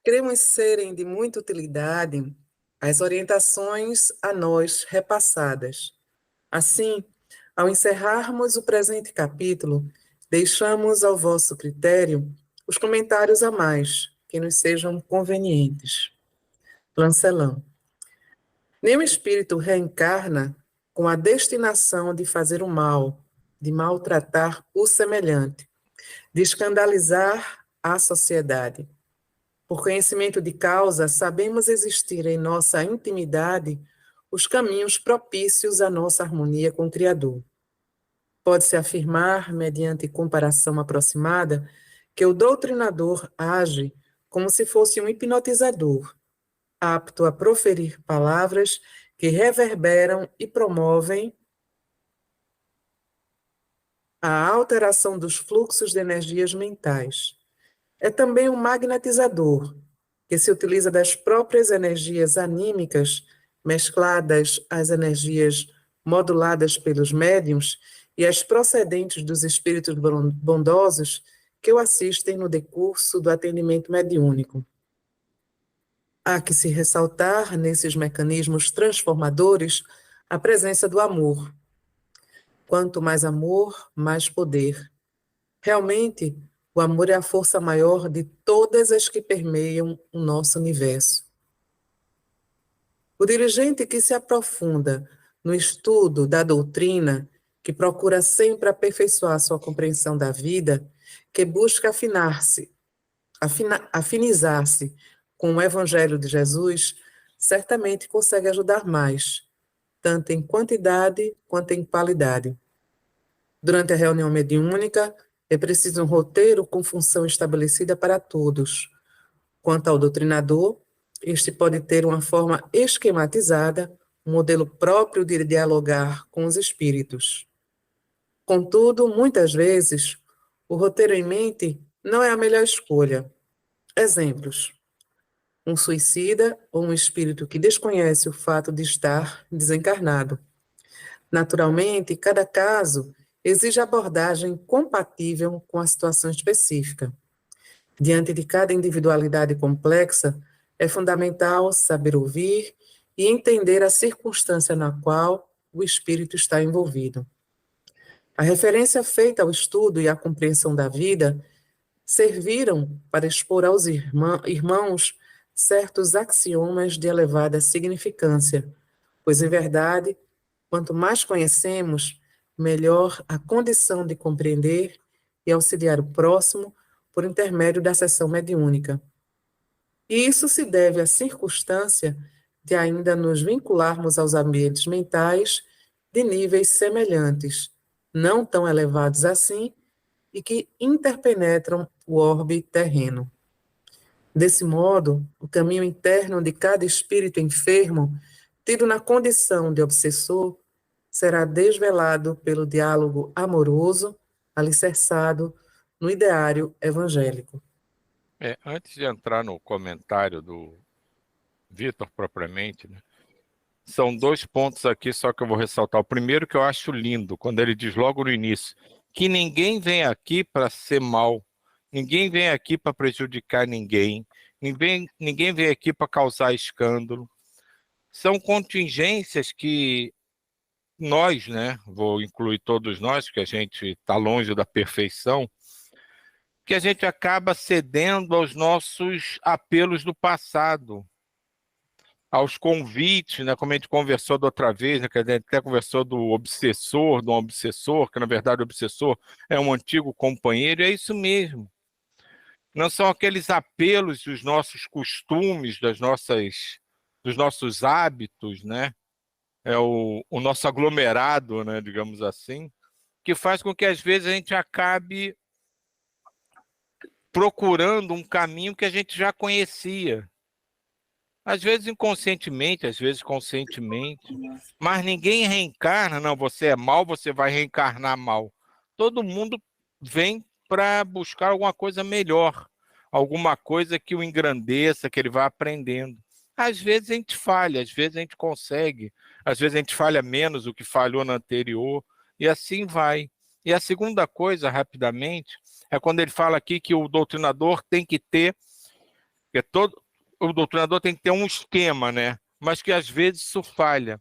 Cremos serem de muita utilidade as orientações a nós repassadas. Assim, ao encerrarmos o presente capítulo, deixamos ao vosso critério os comentários a mais que nos sejam convenientes. Lancelão. Nenhum espírito reencarna com a destinação de fazer o mal, de maltratar o semelhante, de escandalizar a sociedade. Por conhecimento de causa, sabemos existir em nossa intimidade os caminhos propícios à nossa harmonia com o Criador. Pode-se afirmar, mediante comparação aproximada, que o doutrinador age como se fosse um hipnotizador, apto a proferir palavras que reverberam e promovem a alteração dos fluxos de energias mentais. É também um magnetizador, que se utiliza das próprias energias anímicas, mescladas às energias moduladas pelos médiuns e as procedentes dos espíritos bondosos que o assistem no decurso do atendimento mediúnico. Há que se ressaltar, nesses mecanismos transformadores, a presença do amor. Quanto mais amor, mais poder. Realmente, o amor é a força maior de todas as que permeiam o nosso universo. O dirigente que se aprofunda no estudo da doutrina, que procura sempre aperfeiçoar sua compreensão da vida, que busca afinizar-se com o Evangelho de Jesus, certamente consegue ajudar mais, tanto em quantidade quanto em qualidade. Durante a reunião mediúnica, é preciso um roteiro com função estabelecida para todos. Quanto ao doutrinador, este pode ter uma forma esquematizada, um modelo próprio de dialogar com os espíritos. Contudo, muitas vezes, o roteiro em mente não é a melhor escolha. Exemplos: um suicida ou um espírito que desconhece o fato de estar desencarnado. Naturalmente, cada caso exige abordagem compatível com a situação específica. Diante de cada individualidade complexa, é fundamental saber ouvir e entender a circunstância na qual o espírito está envolvido. A referência feita ao estudo e à compreensão da vida serviram para expor aos irmãos certos axiomas de elevada significância, pois, em verdade, quanto mais conhecemos, melhor a condição de compreender e auxiliar o próximo por intermédio da sessão mediúnica. E isso se deve à circunstância de ainda nos vincularmos aos ambientes mentais de níveis semelhantes, não tão elevados assim, e que interpenetram o orbe terreno. Desse modo, o caminho interno de cada espírito enfermo, tido na condição de obsessor, será desvelado pelo diálogo amoroso, alicerçado no ideário evangélico. Antes de entrar no comentário do Vitor propriamente, né, são 2 pontos aqui só que eu vou ressaltar. O primeiro, que eu acho lindo, quando ele diz logo no início, que ninguém vem aqui para ser mal, ninguém vem aqui para prejudicar ninguém, ninguém vem aqui para causar escândalo. São contingências que nós, né, vou incluir todos nós, que a gente está longe da perfeição, que a gente acaba cedendo aos nossos apelos do passado, aos convites, né, como a gente conversou da outra vez, né, que a gente até conversou do obsessor, que na verdade o obsessor é um antigo companheiro, e é isso mesmo. Não são aqueles apelos dos nossos costumes, dos nossos hábitos, né? É o nosso aglomerado, né, digamos assim, que faz com que às vezes a gente acabe procurando um caminho que a gente já conhecia. Às vezes inconscientemente, às vezes conscientemente. Mas ninguém reencarna, não, você é mal, você vai reencarnar mal. Todo mundo vem para buscar alguma coisa melhor, alguma coisa que o engrandeça, que ele vá aprendendo. Às vezes a gente falha, às vezes a gente consegue, às vezes a gente falha menos do que falhou no anterior, e assim vai. E a segunda coisa, rapidamente, é quando ele fala aqui que o doutrinador tem que ter Porque o doutrinador tem que ter um esquema, né? Mas que às vezes isso falha.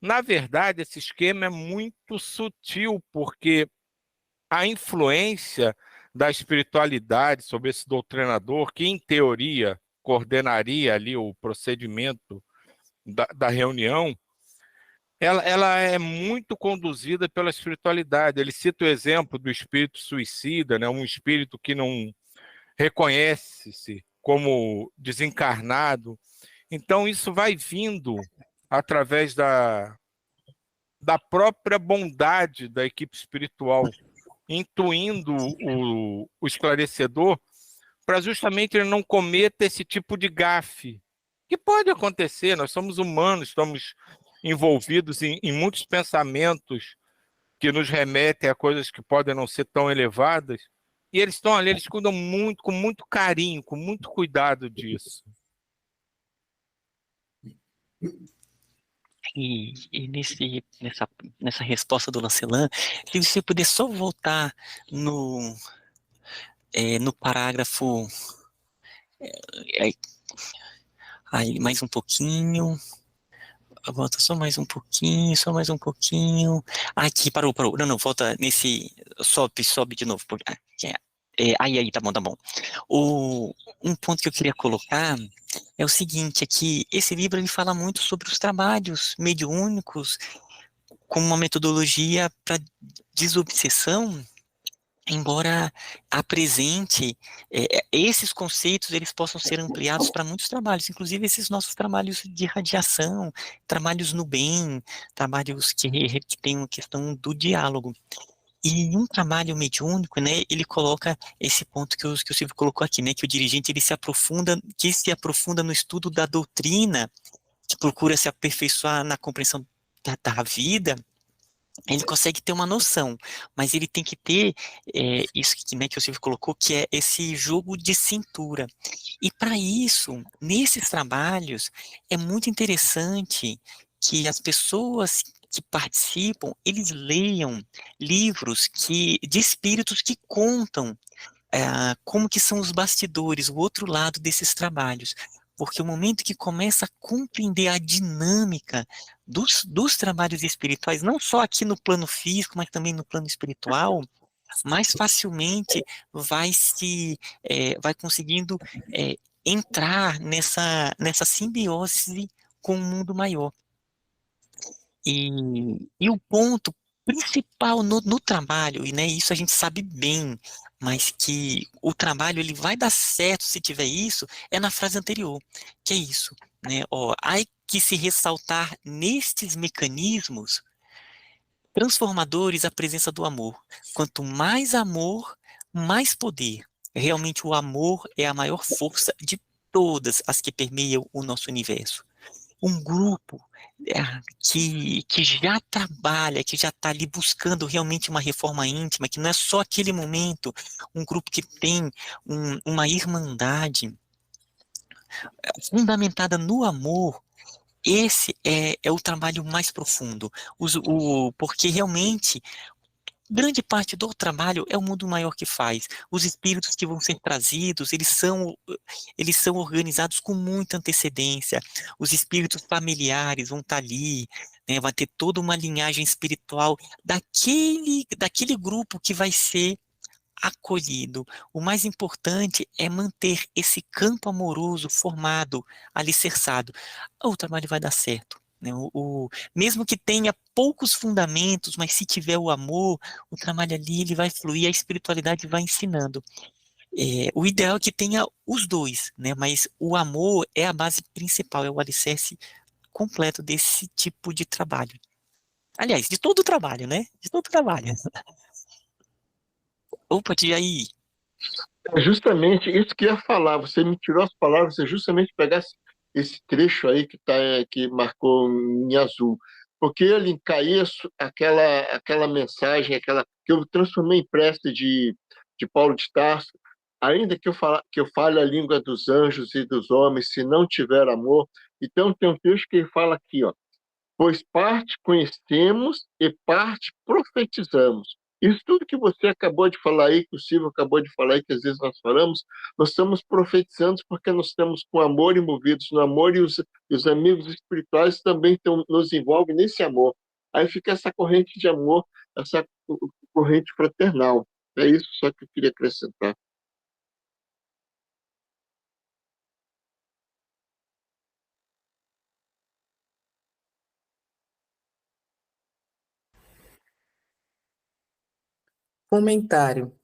Na verdade, esse esquema é muito sutil, porque a influência da espiritualidade sobre esse doutrinador, que em teoria coordenaria ali o procedimento da reunião, ela é muito conduzida pela espiritualidade. Ele cita o exemplo do espírito suicida, né? Um espírito que não reconhece-se como desencarnado. Então, isso vai vindo através da própria bondade da equipe espiritual, intuindo o esclarecedor para justamente ele não cometa esse tipo de gafe, que pode acontecer, nós somos humanos, estamos envolvidos em muitos pensamentos que nos remetem a coisas que podem não ser tão elevadas, e eles estão ali, eles cuidam muito, com muito carinho, com muito cuidado disso. E nessa resposta do Lancelin, se você puder só voltar no parágrafo, aí mais um pouquinho, volta só mais um pouquinho, aqui, parou, não, volta nesse, sobe de novo, aí, tá bom. Um ponto que eu queria colocar é o seguinte, é que esse livro ele fala muito sobre os trabalhos mediúnicos como uma metodologia para desobsessão, embora apresente esses conceitos, eles possam ser ampliados para muitos trabalhos, inclusive esses nossos trabalhos de radiação, trabalhos no bem, trabalhos que têm a questão do diálogo. E um trabalho mediúnico, né, ele coloca esse ponto que o Silvio colocou aqui, né, que o dirigente ele se aprofunda no estudo da doutrina, que procura se aperfeiçoar na compreensão da vida. Ele consegue ter uma noção, mas ele tem que ter isso que, né, que o Silvio colocou, que é esse jogo de cintura. E para isso, nesses trabalhos, é muito interessante que as pessoas que participam, eles leiam livros de espíritos que contam como que são os bastidores, o outro lado desses trabalhos. Porque o momento que começa a compreender a dinâmica dos trabalhos espirituais, não só aqui no plano físico, mas também no plano espiritual, mais facilmente vai conseguindo entrar nessa simbiose com o mundo maior. E o ponto principal no trabalho, e né, isso a gente sabe bem, mas que o trabalho ele vai dar certo se tiver isso, é na frase anterior, que é isso, né? Há que se ressaltar nestes mecanismos transformadores a presença do amor. Quanto mais amor, mais poder. Realmente o amor é a maior força de todas as que permeiam o nosso universo. Um grupo que já trabalha, que já está ali buscando realmente uma reforma íntima, que não é só aquele momento, um grupo que tem uma irmandade fundamentada no amor, esse é o trabalho mais profundo, porque realmente grande parte do trabalho é o mundo maior que faz. Os espíritos que vão ser trazidos, eles são organizados com muita antecedência. Os espíritos familiares vão estar ali, né, vai ter toda uma linhagem espiritual daquele grupo que vai ser acolhido. O mais importante é manter esse campo amoroso formado, alicerçado. O trabalho vai dar certo. Né? Mesmo que tenha poucos fundamentos, mas se tiver o amor, o trabalho ali ele vai fluir, a espiritualidade vai ensinando. O ideal é que tenha os dois, né? Mas o amor é a base principal, é o alicerce completo desse tipo de trabalho. Aliás, de todo o trabalho, né? De todo o trabalho. Opa, tia aí. É justamente isso que eu ia falar. Você me tirou as palavras, você justamente pegasse esse trecho aí que marcou em azul. Porque eu linkei aquela mensagem, que eu transformei em prece de Paulo de Tarso, ainda que eu fale a língua dos anjos e dos homens, se não tiver amor. Então tem um texto que ele fala aqui, ó, pois parte conhecemos e parte profetizamos, Isso tudo que você acabou de falar aí, que o Silvio acabou de falar aí, que às vezes nós falamos, nós estamos profetizando porque nós estamos com amor envolvidos no amor, e os amigos espirituais também nos envolvem nesse amor. Aí fica essa corrente de amor, essa corrente fraternal. É isso só que eu queria acrescentar. Comentário.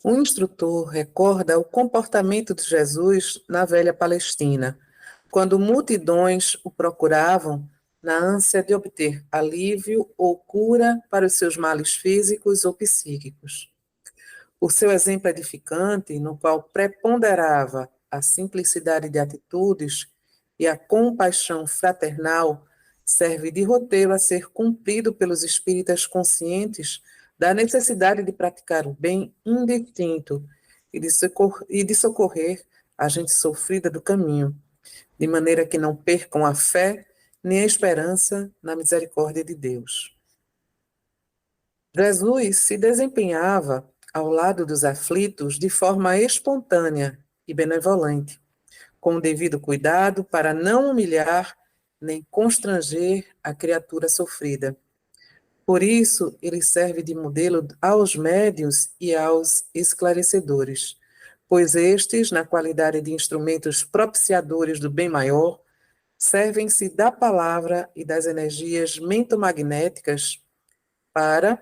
Um instrutor recorda o comportamento de Jesus na velha Palestina, quando multidões o procuravam na ânsia de obter alívio ou cura para os seus males físicos ou psíquicos. O seu exemplo edificante, no qual preponderava a simplicidade de atitudes e a compaixão fraternal, serve de roteiro a ser cumprido pelos espíritas conscientes da necessidade de praticar o bem indistinto e de socorrer a gente sofrida do caminho, de maneira que não percam a fé nem a esperança na misericórdia de Deus. Jesus se desempenhava ao lado dos aflitos de forma espontânea e benevolente, com o devido cuidado para não humilhar nem constranger a criatura sofrida. Por isso, ele serve de modelo aos médiuns e aos esclarecedores, pois estes, na qualidade de instrumentos propiciadores do bem maior, servem-se da palavra e das energias mentomagnéticas para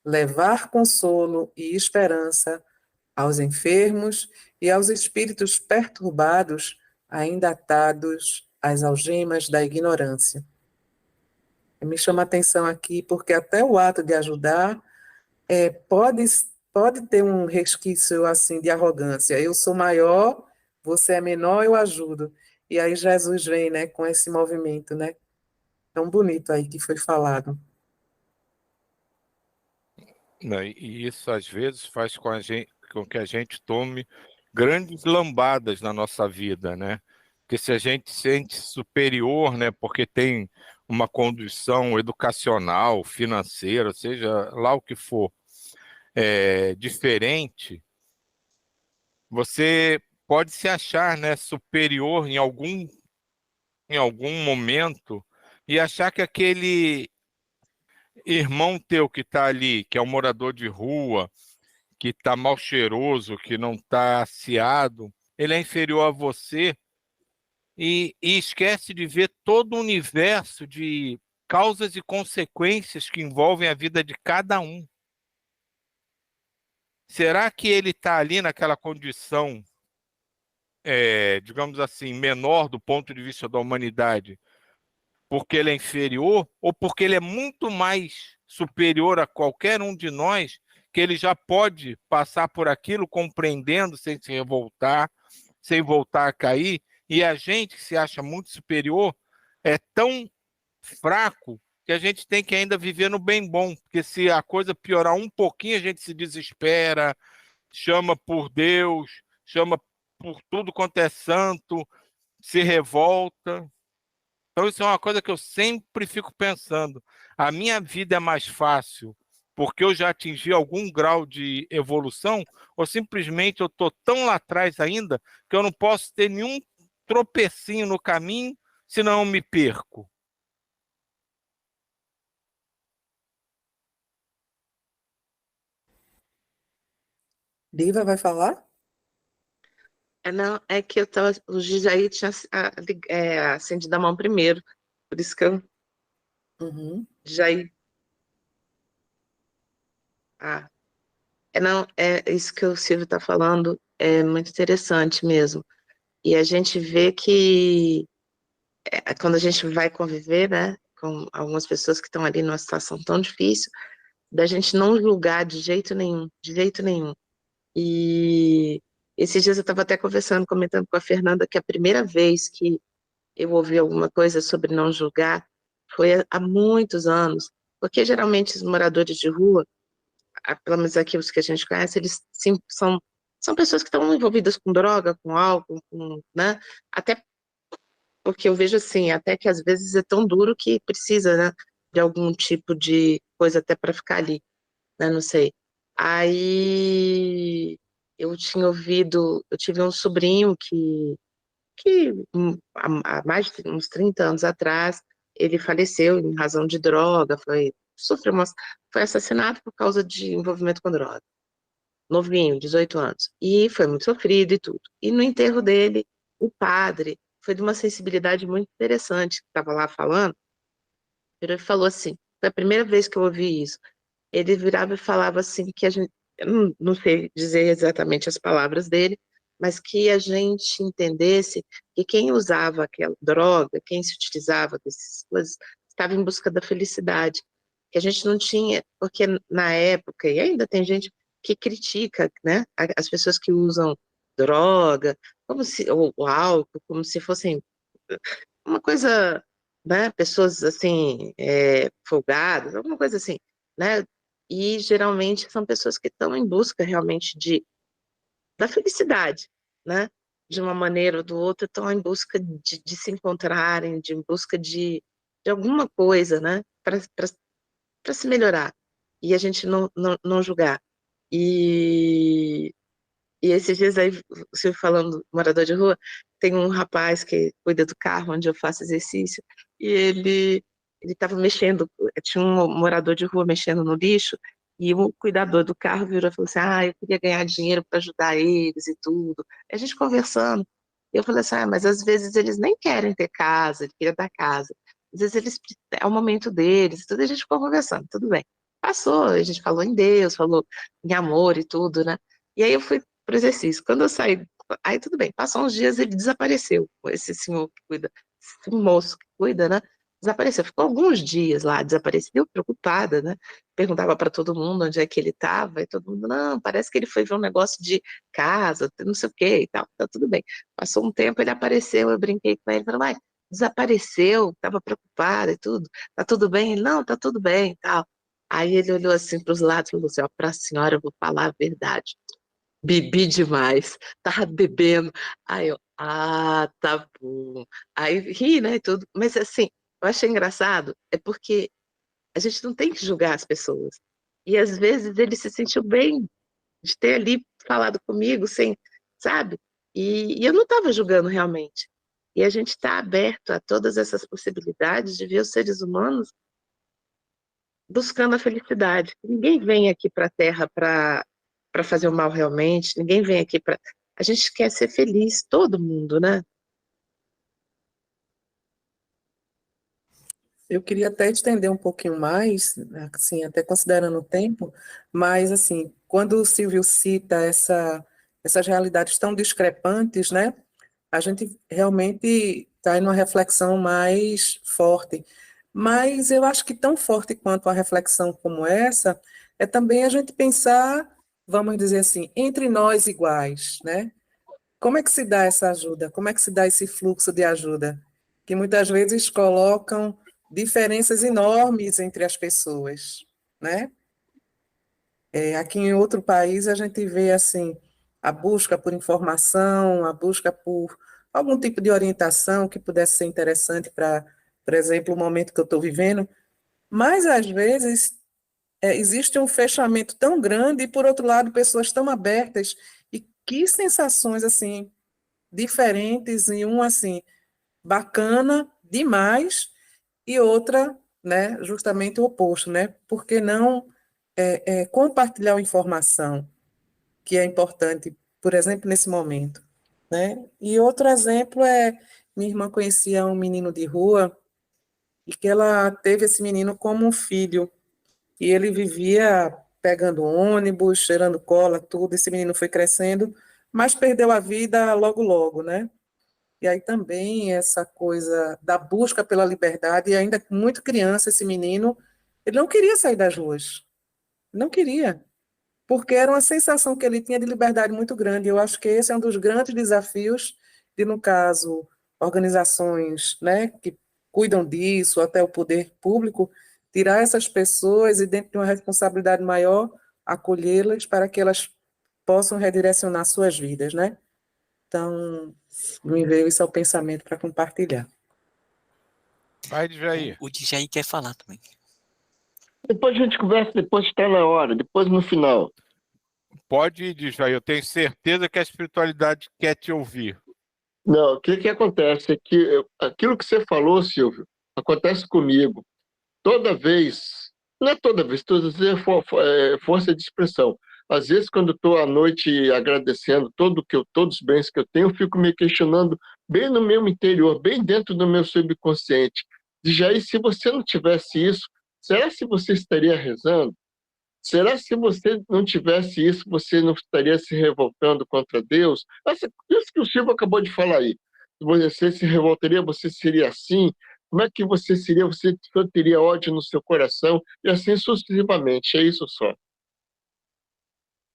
levar consolo e esperança aos enfermos e aos espíritos perturbados, ainda atados às algemas da ignorância. Me chama a atenção aqui, porque até o ato de ajudar pode ter um resquício assim de arrogância. Eu sou maior, você é menor, eu ajudo. E aí Jesus vem, né, com esse movimento, né? Tão bonito aí que foi falado. E isso, às vezes, faz com que a gente tome grandes lambadas na nossa vida, né? Porque se a gente se sente superior, né, porque tem uma condição educacional, financeira, seja lá o que for, diferente, você pode se achar, né, superior em algum momento e achar que aquele irmão teu que está ali, que é um morador de rua, que está mal cheiroso, que não está aciado, ele é inferior a você e esquece de ver todo o universo de causas e consequências que envolvem a vida de cada um. Será que ele está ali naquela condição, digamos assim, menor do ponto de vista da humanidade, porque ele é inferior ou porque ele é muito mais superior a qualquer um de nós, que ele já pode passar por aquilo compreendendo sem se revoltar, sem voltar a cair, e a gente que se acha muito superior é tão fraco que a gente tem que ainda viver no bem bom, porque se a coisa piorar um pouquinho, a gente se desespera, chama por Deus, chama por tudo quanto é santo, se revolta. Então, isso é uma coisa que eu sempre fico pensando. A minha vida é mais fácil porque eu já atingi algum grau de evolução, ou simplesmente eu estou tão lá atrás ainda que eu não posso ter nenhum tropecinho no caminho, senão eu me perco. Diva vai falar? Não, é que o Gijaí tinha acendido a mão primeiro, por isso que eu. Uhum. Gijaí. Ah, não, é isso que o Silvio está falando, é muito interessante mesmo. E a gente vê que quando a gente vai conviver, né, com algumas pessoas que estão ali numa situação tão difícil, da gente não julgar de jeito nenhum, de jeito nenhum. E esses dias eu estava até comentando com a Fernanda, que a primeira vez que eu ouvi alguma coisa sobre não julgar foi há muitos anos, porque geralmente os moradores de rua, pelo menos aqui os que a gente conhece, eles sim, são pessoas que estão envolvidas com droga, com álcool, né? Até porque eu vejo assim, até que às vezes é tão duro que precisa, né, de algum tipo de coisa até para ficar ali. né? Não sei. Aí eu tive um sobrinho que há mais de uns 30 anos atrás, ele faleceu em razão de droga, foi assassinado por causa de envolvimento com droga. Novinho, 18 anos. E foi muito sofrido e tudo. E no enterro dele, o padre foi de uma sensibilidade muito interessante, que estava lá falando, ele falou assim, foi a primeira vez que eu ouvi isso, ele virava e falava assim, que a gente, eu não sei dizer exatamente as palavras dele, mas que a gente entendesse que quem usava aquela droga, quem se utilizava dessas coisas, estava em busca da felicidade, que a gente não tinha, porque na época, e ainda tem gente que critica, né, as pessoas que usam droga, como se, ou álcool, como se fossem uma coisa, né, pessoas assim, folgadas, alguma coisa assim, né, e geralmente são pessoas que estão em busca realmente da felicidade, né, de uma maneira ou do outra, estão em busca de se encontrarem, em busca de alguma coisa, né, para se melhorar, e a gente não julgar. E esses dias aí, você falando morador de rua, tem um rapaz que cuida do carro onde eu faço exercício, e ele estava mexendo, tinha um morador de rua mexendo no lixo, e o cuidador do carro virou e falou assim, eu queria ganhar dinheiro para ajudar eles e tudo. A gente conversando, e eu falei assim, mas às vezes eles nem querem ter casa, ele queria dar casa. Às vezes é o momento deles, e tudo, a gente ficou conversando, tudo bem. Passou, a gente falou em Deus, falou em amor e tudo, né? E aí eu fui pro exercício. Quando eu saí, aí tudo bem, passou uns dias, ele desapareceu, esse senhor que cuida, esse moço que cuida, né? Desapareceu, ficou alguns dias lá, desapareceu, preocupada, né? Perguntava para todo mundo onde é que ele estava, e todo mundo, não, parece que ele foi ver um negócio de casa, não sei o quê e tal, tá tudo bem. Passou um tempo, ele apareceu, eu brinquei com ele, falei, desapareceu, estava preocupada e tudo, tá tudo bem? Ele, não, tá tudo bem e tal. Aí ele olhou assim para os lados e falou assim, para a senhora eu vou falar a verdade. Bebi demais, tava bebendo. Aí eu, tá bom. Aí ri, né, e tudo. Mas assim, eu achei engraçado, é porque a gente não tem que julgar as pessoas. E às vezes ele se sentiu bem de ter ali falado comigo, sem, sabe? E eu não estava julgando realmente. E a gente está aberto a todas essas possibilidades de ver os seres humanos buscando a felicidade. Ninguém vem aqui para a Terra para fazer o mal realmente, ninguém vem aqui para. A gente quer ser feliz, todo mundo, né? Eu queria até estender um pouquinho mais, assim, até considerando o tempo, mas, assim, quando o Silvio cita essas realidades tão discrepantes, né, a gente realmente está em uma reflexão mais forte. Mas eu acho que tão forte quanto a reflexão como essa é também a gente pensar, vamos dizer assim, entre nós iguais, né? Como é que se dá essa ajuda? Como é que se dá esse fluxo de ajuda? Que muitas vezes colocam diferenças enormes entre as pessoas, né? Aqui em outro país a gente vê assim a busca por informação, a busca por algum tipo de orientação que pudesse ser interessante para, por exemplo, o momento que eu estou vivendo, mas às vezes existe um fechamento tão grande e por outro lado pessoas tão abertas e que sensações assim diferentes e um assim bacana demais e outra, né, justamente o oposto, né? Porque não compartilhar informação que é importante, por exemplo, nesse momento, né? E outro exemplo é minha irmã conhecia um menino de rua e que ela teve esse menino como um filho e ele vivia pegando ônibus, cheirando cola, tudo. Esse menino foi crescendo, mas perdeu a vida logo logo, né? E aí também essa coisa da busca pela liberdade, e ainda muito criança, esse menino, ele não queria sair das ruas, não queria, porque era uma sensação que ele tinha de liberdade muito grande. Eu acho que esse é um dos grandes desafios de, no caso, organizações, né, que cuidam disso, até o poder público, tirar essas pessoas e, dentro de uma responsabilidade maior, acolhê-las para que elas possam redirecionar suas vidas, né? Então, me veio isso ao pensamento para compartilhar. Vai, Jair. O Djaí quer falar também. Depois a gente conversa, depois está na hora, depois no final. Pode ir, Djaí, eu tenho certeza que a espiritualidade quer te ouvir. Não, o que acontece é que aquilo que você falou, Silvio, acontece comigo. Toda vez, não é toda vez força de expressão. Às vezes, quando estou à noite agradecendo todos os bens que eu tenho, eu fico me questionando bem no meu interior, bem dentro do meu subconsciente. Djaí, se você não tivesse isso, será que você estaria rezando? Será que se você não tivesse isso, você não estaria se revoltando contra Deus? Isso que o Silvio acabou de falar aí. Você se revoltaria, você seria assim? Como é que você seria? Você só teria ódio no seu coração e assim sucessivamente. É isso só.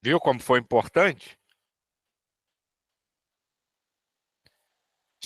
Viu como foi importante?